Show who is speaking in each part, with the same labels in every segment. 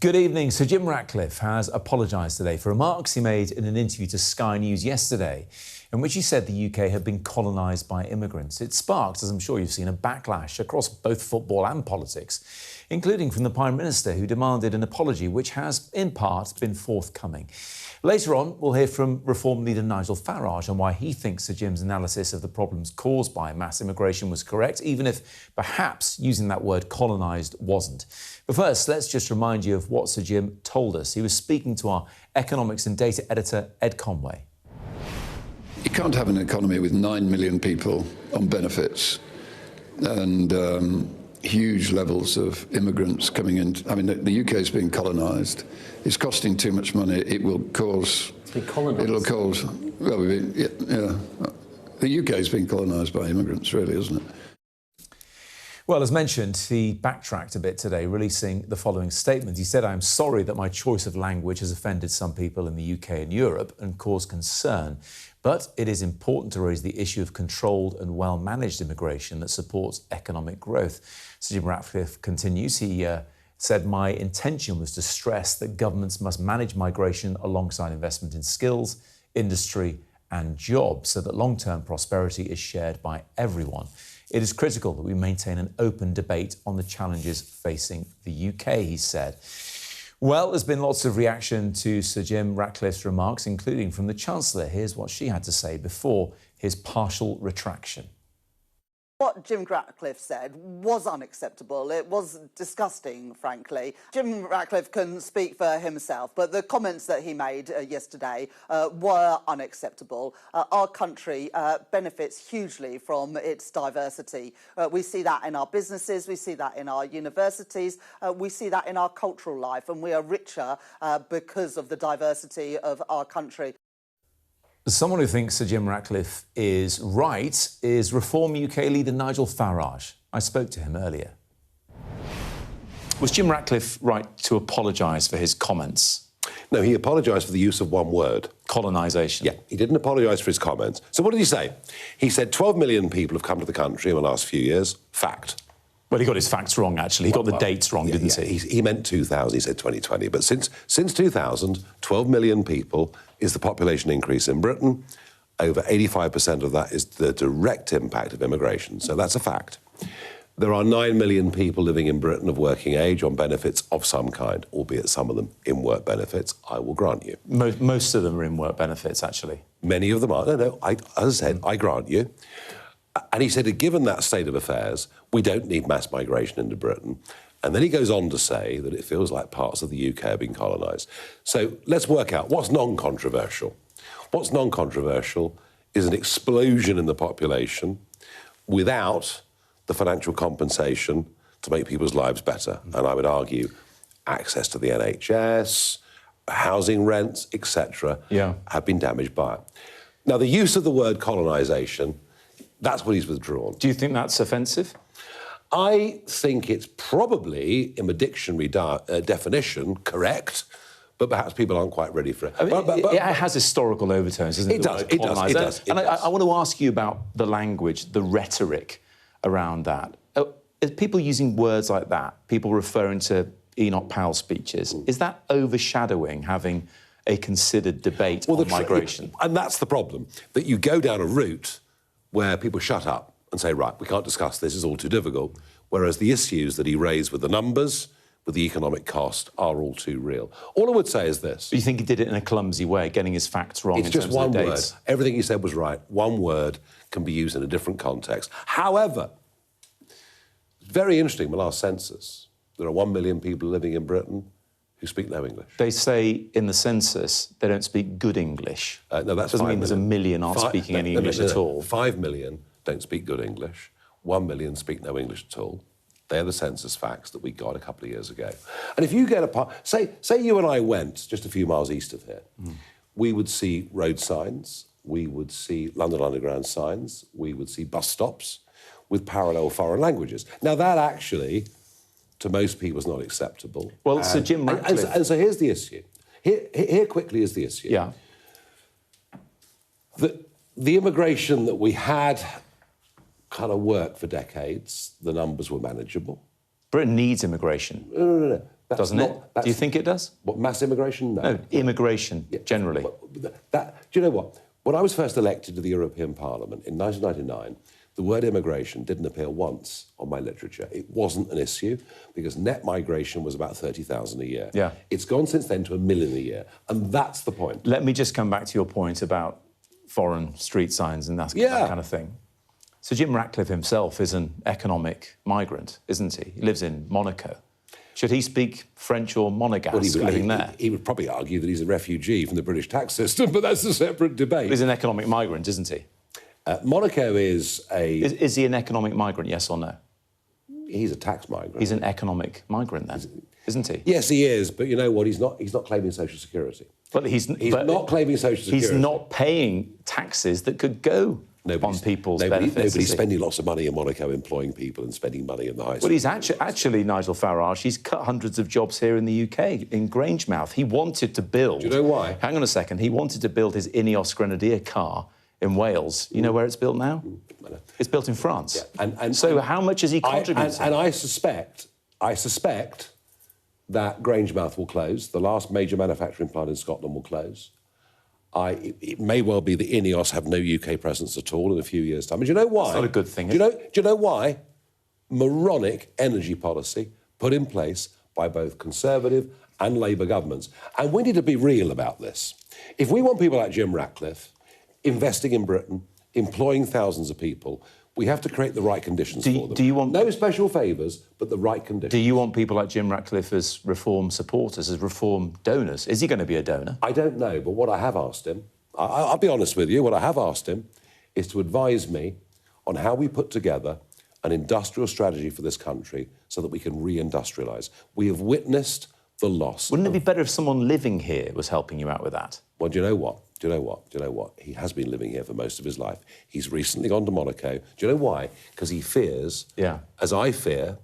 Speaker 1: Good evening. Sir Jim Ratcliffe has apologised today for remarks he made in an interview to Sky News yesterday, in which he said the UK had been colonised by immigrants. It sparked, as I'm sure you've seen, a backlash across both football and politics, including from the Prime Minister, who demanded an apology, which has, in part, been forthcoming. Later on, we'll hear from Reform leader Nigel Farage on why he thinks Sir Jim's analysis of the problems caused by mass immigration was correct, even if perhaps using that word colonised wasn't. But first, let's just remind you of what Sir Jim told us. He was speaking to our economics and data editor, Ed Conway.
Speaker 2: You can't have an economy with 9 million people on benefits and huge levels of immigrants coming in. I mean, the UK is being colonised. It's costing too much money. It will cause... It'll cause... Well, yeah. The UK is being colonised by immigrants, really, isn't it?
Speaker 1: Well, as mentioned, he backtracked a bit today, releasing the following statement. He said, "I am sorry that my choice of language has offended some people in the UK and Europe and caused concern. But it is important to raise the issue of controlled and well-managed immigration that supports economic growth." Sir Jim Ratcliffe continues. He said, "My intention was to stress that governments must manage migration alongside investment in skills, industry and jobs so that long-term prosperity is shared by everyone. It is critical that we maintain an open debate on the challenges facing the UK," he said. Well, there's been lots of reaction to Sir Jim Ratcliffe's remarks, including from the Chancellor. Here's what she had to say before his partial retraction.
Speaker 3: What Jim Ratcliffe said was unacceptable. It was disgusting, frankly. Jim Ratcliffe can speak for himself, but the comments that he made yesterday were unacceptable. Our country benefits hugely from its diversity. We see that in our businesses, we see that in our universities, we see that in our cultural life, and we are richer because of the diversity of our country.
Speaker 1: Someone who thinks Sir Jim Ratcliffe is right is Reform UK leader Nigel Farage. I spoke to him earlier. Was Jim Ratcliffe right to apologise for his comments?
Speaker 4: No, he apologised for the use of one word.
Speaker 1: Colonisation.
Speaker 4: Yeah, he didn't apologise for his comments. So what did he say? He said 12 million people have come to the country in the last few years. Fact.
Speaker 1: Well, he got his facts wrong, actually. He got the dates wrong, didn't he?
Speaker 4: He meant 2000, he said 2020. But since 2000, 12 million people is the population increase in Britain. Over 85% of that is the direct impact of immigration. So that's a fact. There are 9 million people living in Britain of working age on benefits of some kind, albeit some of them in work benefits, I will grant you.
Speaker 1: Most of them are in work benefits, actually.
Speaker 4: Many of them are. No, as I said, I grant you. And he said, given that state of affairs, we don't need mass migration into Britain. And then he goes on to say that it feels like parts of the UK have been colonised. So let's work out what's non-controversial. What's non-controversial is an explosion in the population without the financial compensation to make people's lives better. And I would argue access to the NHS, housing rents, etc., have been damaged by it. Now, the use of the word colonisation, that's what he's withdrawn.
Speaker 1: Do you think that's offensive?
Speaker 4: I think it's probably, in the dictionary definition, correct, but perhaps people aren't quite ready for it.
Speaker 1: I mean, it has historical overtones, doesn't it?
Speaker 4: It does.
Speaker 1: And I want to ask you about the language, the rhetoric around that. Is people using words like that, people referring to Enoch Powell's speeches, is that overshadowing having a considered debate on migration?
Speaker 4: And that's the problem, that you go down a route where people shut up and say, right, we can't discuss this, it's all too difficult, whereas the issues that he raised with the numbers, with the economic cost, are all too real. All I would say is this.
Speaker 1: But you think he did it in a clumsy way, getting his facts wrong?
Speaker 4: It's just one word. Everything he said was right. One word can be used in a different context. However, it's very interesting, the last census, there are 1 million people living in Britain who speak no English.
Speaker 1: They say in the census they don't speak good English.
Speaker 4: No, that's
Speaker 1: doesn't mean there's 1 million aren't speaking any English at all.
Speaker 4: 5 million don't speak good English. 1 million speak no English at all. They're the census facts that we got a couple of years ago. And if you get say you and I went just a few miles east of here, we would see road signs, we would see London Underground signs, we would see bus stops with parallel foreign languages. Now, that actually, to most people, is not acceptable.
Speaker 1: Well, Sir Jim Ratcliffe...
Speaker 4: And so here's the issue. Here quickly is the issue.
Speaker 1: Yeah.
Speaker 4: The immigration that we had kind of worked for decades. The numbers were manageable.
Speaker 1: Britain needs immigration.
Speaker 4: No.
Speaker 1: Doesn't it? Do you think it does?
Speaker 4: What, mass immigration? No.
Speaker 1: No, immigration, generally.
Speaker 4: Do you know what? When I was first elected to the European Parliament in 1999, the word immigration didn't appear once on my literature. It wasn't an issue because net migration was about 30,000 a year.
Speaker 1: Yeah.
Speaker 4: It's gone since then to 1 million a year, and that's the point.
Speaker 1: Let me just come back to your point about foreign street signs and that kind of thing. Sir Jim Ratcliffe himself is an economic migrant, isn't he? He lives in Monaco. Should he speak French or Monegasque living there?
Speaker 4: He would probably argue that he's a refugee from the British tax system, but that's a separate debate.
Speaker 1: He's an economic migrant, isn't he?
Speaker 4: Monaco is a...
Speaker 1: Is he an economic migrant, yes or no?
Speaker 4: He's a tax migrant.
Speaker 1: He's an economic migrant then, isn't he?
Speaker 4: Yes, he is, but you know what? He's not claiming Social Security.
Speaker 1: But he's
Speaker 4: not claiming Social Security.
Speaker 1: He's not paying taxes that could go on people's benefits.
Speaker 4: Nobody's spending lots of money in Monaco employing people and spending money in the high street.
Speaker 1: Well, he's actually, Nigel Farage, he's cut hundreds of jobs here in the UK, in Grangemouth. He wanted to build...
Speaker 4: Do you know why?
Speaker 1: Hang on a second. He wanted to build his Ineos Grenadier car in Wales. You know where it's built now? It's built in France.
Speaker 4: Yeah. And
Speaker 1: so how much is he contributing?
Speaker 4: And I suspect that Grangemouth will close. The last major manufacturing plant in Scotland will close. It may well be that Ineos have no UK presence at all in a few years' time. And do you know why?
Speaker 1: It's not a good thing.
Speaker 4: Do you know why? Moronic energy policy put in place by both Conservative and Labour governments. And we need to be real about this. If we want people like Jim Ratcliffe investing in Britain, employing thousands of people, we have to create the right conditions for them.
Speaker 1: Do you want...
Speaker 4: No special favours, but the right conditions.
Speaker 1: Do you want people like Jim Ratcliffe as reform supporters, as reform donors? Is he going to be a donor?
Speaker 4: I don't know, but what I have asked him, I'll be honest with you, what I have asked him is to advise me on how we put together an industrial strategy for this country so that we can re-industrialise. We have witnessed the loss.
Speaker 1: Wouldn't it be better if someone living here was helping you out with that?
Speaker 4: Well, do you know what? He has been living here for most of his life. He's recently gone to Monaco. Do you know why? Because he fears, as I fear,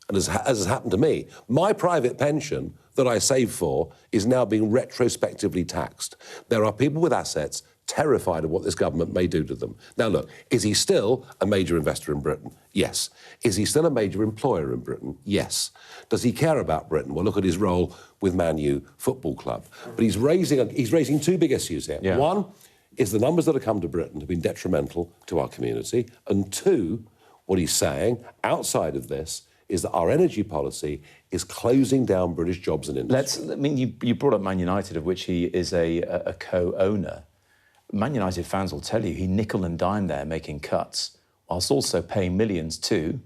Speaker 4: and as has happened to me, my private pension that I saved for is now being retrospectively taxed. There are people with assets terrified of what this government may do to them. Now, look, is he still a major investor in Britain? Yes. Is he still a major employer in Britain? Yes. Does he care about Britain? Well, look at his role with Man U Football Club. But he's raising two big issues here.
Speaker 1: Yeah.
Speaker 4: One is the numbers that have come to Britain have been detrimental to our community. And two, what he's saying outside of this is that our energy policy is closing down British jobs and industry.
Speaker 1: You brought up Man United, of which he is a co-owner. Man United fans will tell you he nickel and dime there making cuts, whilst also paying millions to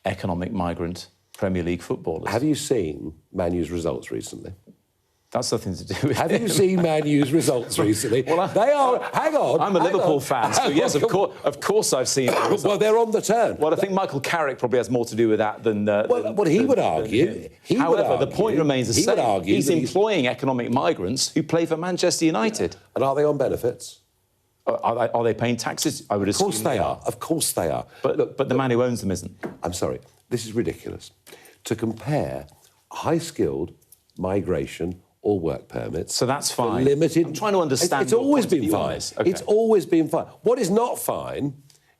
Speaker 1: economic migrant Premier League footballers.
Speaker 4: Have you seen Man U's results recently?
Speaker 1: That's nothing to do with
Speaker 4: Have you seen Man U's results recently?
Speaker 1: Well,
Speaker 4: they are... Hang on.
Speaker 1: I'm a Liverpool fan, so yes, of course I've seen the results.
Speaker 4: Well, they're on the turn.
Speaker 1: Well, I think Michael Carrick probably has more to do with that than...
Speaker 4: he would argue...
Speaker 1: However, the point remains the same.
Speaker 4: Would argue
Speaker 1: he's employing economic migrants who play for Manchester United.
Speaker 4: Yeah. And are they on benefits?
Speaker 1: Are they paying taxes? I would assume
Speaker 4: Of course they are. Of course they are.
Speaker 1: But the man who owns them isn't.
Speaker 4: I'm sorry. This is ridiculous. To compare high-skilled migration or work permits...
Speaker 1: So that's fine.
Speaker 4: Limited...
Speaker 1: I'm trying to understand...
Speaker 4: It's always been fine.
Speaker 1: Okay.
Speaker 4: It's always been fine. What is not fine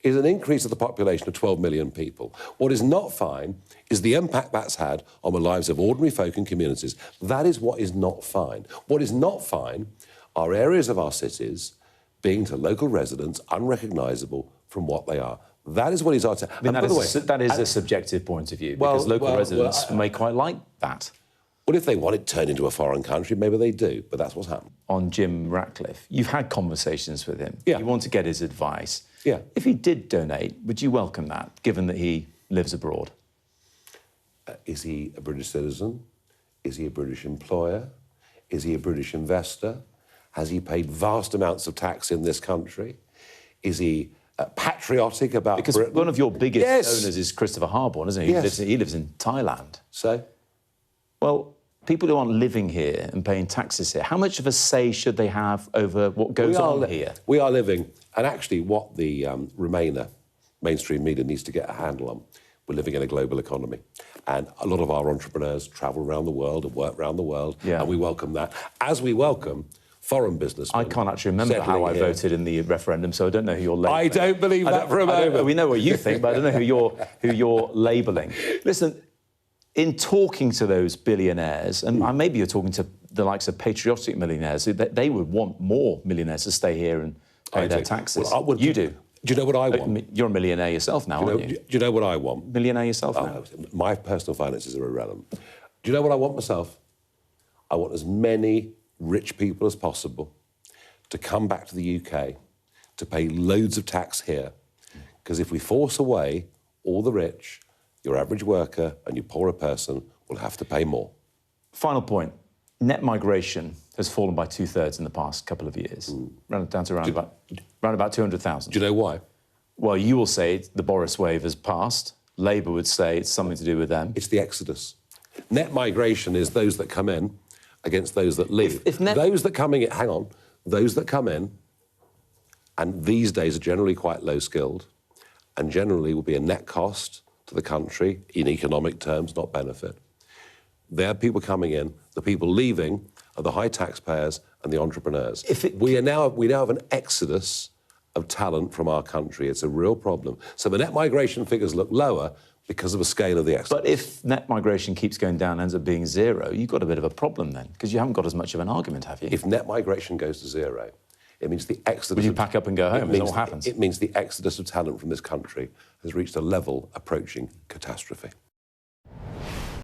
Speaker 4: is an increase of the population of 12 million people. What is not fine is the impact that's had on the lives of ordinary folk and communities. That is what is not fine. What is not fine are areas of our cities being to local residents unrecognisable from what they are. That is what he's arguing.
Speaker 1: That is a subjective point of view, because local residents may quite like that.
Speaker 4: Well, if they want it turned into a foreign country, maybe they do, but that's what's happened.
Speaker 1: On Jim Ratcliffe, you've had conversations with him.
Speaker 4: Yeah.
Speaker 1: You want to get his advice.
Speaker 4: Yeah.
Speaker 1: If he did donate, would you welcome that, given that he lives abroad?
Speaker 4: Is he a British citizen? Is he a British employer? Is he a British investor? Has he paid vast amounts of tax in this country? Is he patriotic about Britain?
Speaker 1: Because one of your biggest donors is Christopher Harborne, isn't he?
Speaker 4: Yes.
Speaker 1: He lives in Thailand.
Speaker 4: So?
Speaker 1: Well, people who aren't living here and paying taxes here, how much of a say should they have over what goes on here?
Speaker 4: We are living, and actually what the Remainer mainstream media needs to get a handle on, we're living in a global economy. And a lot of our entrepreneurs travel around the world and work around the world, and we welcome that. As we welcome foreign businessmen.
Speaker 1: I can't actually remember how I voted in the referendum, so I don't know who you're labelling.
Speaker 4: I don't believe that for a moment.
Speaker 1: We know what you think, but I don't know who you're labelling. Listen, in talking to those billionaires, and maybe you're talking to the likes of patriotic millionaires, they would want more millionaires to stay here and pay their taxes.
Speaker 4: Well,
Speaker 1: you do.
Speaker 4: Do you know what I want?
Speaker 1: You're a millionaire yourself now, aren't you?
Speaker 4: Do you know what I want?
Speaker 1: Millionaire yourself now?
Speaker 4: My personal finances are irrelevant. Do you know what I want myself? I want as many rich people as possible to come back to the UK, to pay loads of tax here. Because if we force away all the rich, your average worker and your poorer person will have to pay more.
Speaker 1: Final point. Net migration has fallen by 2/3 in the past couple of years, down to around about 200,000.
Speaker 4: Do you know why?
Speaker 1: Well, you will say the Boris wave has passed. Labour would say it's something to do with them.
Speaker 4: It's the exodus. Net migration is those that come in against those that leave. Those that come in, hang on, those that come in, and these days are generally quite low-skilled, and generally will be a net cost to the country in economic terms, not benefit. There are people coming in. The people leaving are the high taxpayers and the entrepreneurs. We now have an exodus of talent from our country. It's a real problem. So the net migration figures look lower because of the scale of the exodus.
Speaker 1: But if net migration keeps going down and ends up being zero, you've got a bit of a problem then, because you haven't got as much of an argument, have you?
Speaker 4: If net migration goes to zero, it means the exodus...
Speaker 1: Will you pack up and go home? Is that what happens?
Speaker 4: It means the exodus of talent from this country has reached a level approaching catastrophe.